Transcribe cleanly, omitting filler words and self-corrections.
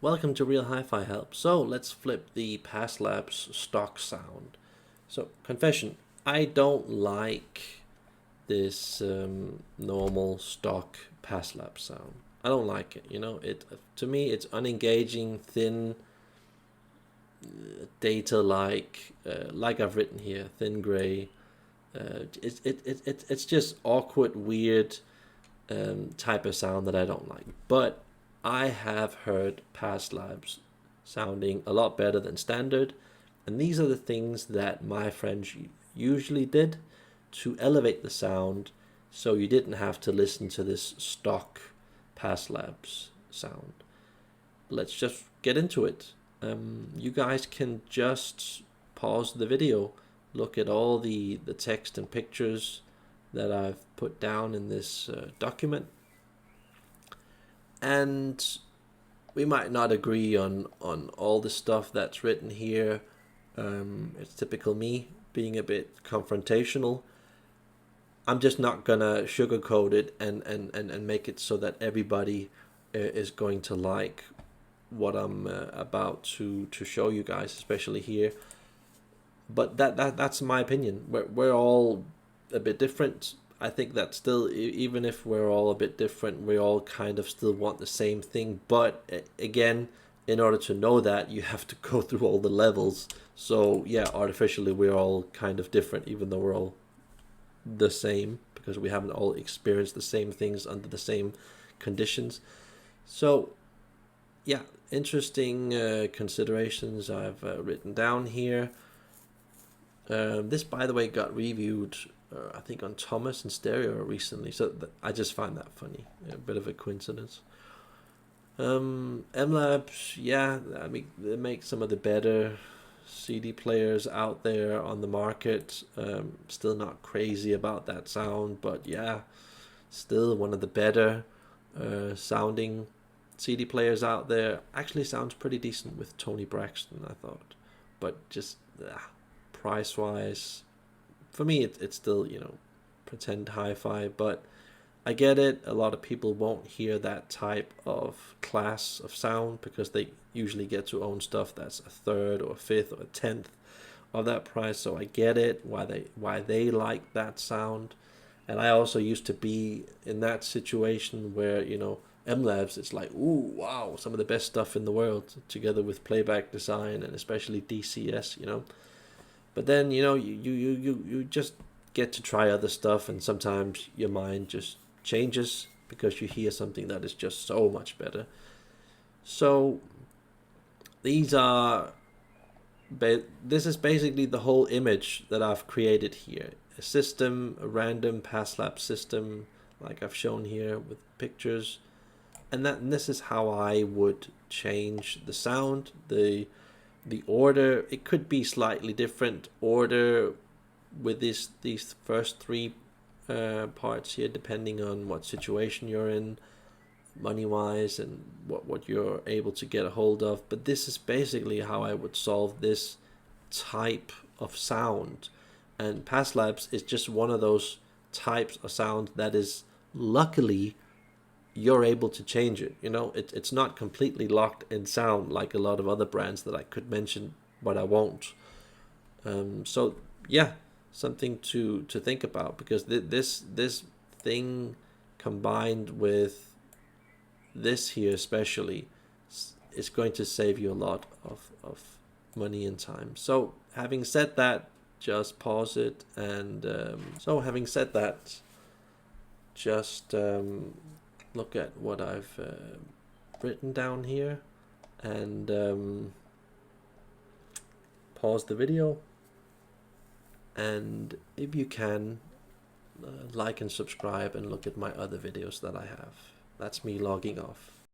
Welcome to Real Hi-Fi Help. So let's flip the Past Labs stock sound. So confession, I don't like this normal stock Past Lab sound. I don't like it. To me it's unengaging, thin, data like I've written here, thin gray. It's just awkward, weird type of sound that I don't like. But I have heard Past Labs sounding a lot better than standard, and these are the things that my friends usually did to elevate the sound, so you didn't have to listen to this stock Past Labs sound. Let's just get into it. You guys can just pause the video, look at all the text and pictures that I've put down in this document, and we might not agree on all the stuff that's written here. It's typical me being a bit confrontational. I'm just not gonna sugarcoat it and make it so that everybody is going to like what I'm about to show you guys, especially here. But that's my opinion. We're all a bit different. I think that still, even if we're all a bit different, we all kind of still want the same thing. But again, in order to know that, you have to go through all the levels. So yeah, artificially we're all kind of different, even though we're all the same, because we haven't all experienced the same things under the same conditions. So yeah, interesting considerations I've written down here. This, by the way, got reviewed, I think, on Thomas and Stereo recently, so I just find that funny, a bit of a coincidence. M-Labs, yeah, I mean, they make some of the better CD players out there on the market. Still not crazy about that sound, but yeah, still one of the better sounding CD players out there. Actually sounds pretty decent with Tony Braxton, I thought, but just price wise, for me it's still, pretend hi-fi. But I get it, a lot of people won't hear that type of class of sound because they usually get to own stuff that's a third or a fifth or a tenth of that price. So I get it, why they like that sound. And I also used to be in that situation where, M-Labs, it's like, ooh, wow, some of the best stuff in the world, together with playback design and especially DCS, But then, you just get to try other stuff, and sometimes your mind just changes because you hear something that is just so much better. So this is basically the whole image that I've created here. A system, a random Past Lab system, like I've shown here with pictures. And this is how I would change the sound. The order, it could be slightly different order with these first three parts here, depending on what situation you're in, money-wise, and what you're able to get a hold of. But this is basically how I would solve this type of sound. And Past Labs is just one of those types of sound that is, luckily, you're able to change it. It's not completely locked in sound like a lot of other brands that I could mention, but I won't. So yeah, something to think about, because this thing combined with this here especially is going to save you a lot of money and time. So having said that, just pause it, and just look at what I've written down here, and pause the video, and if you can, like and subscribe and look at my other videos that I have. That's me logging off.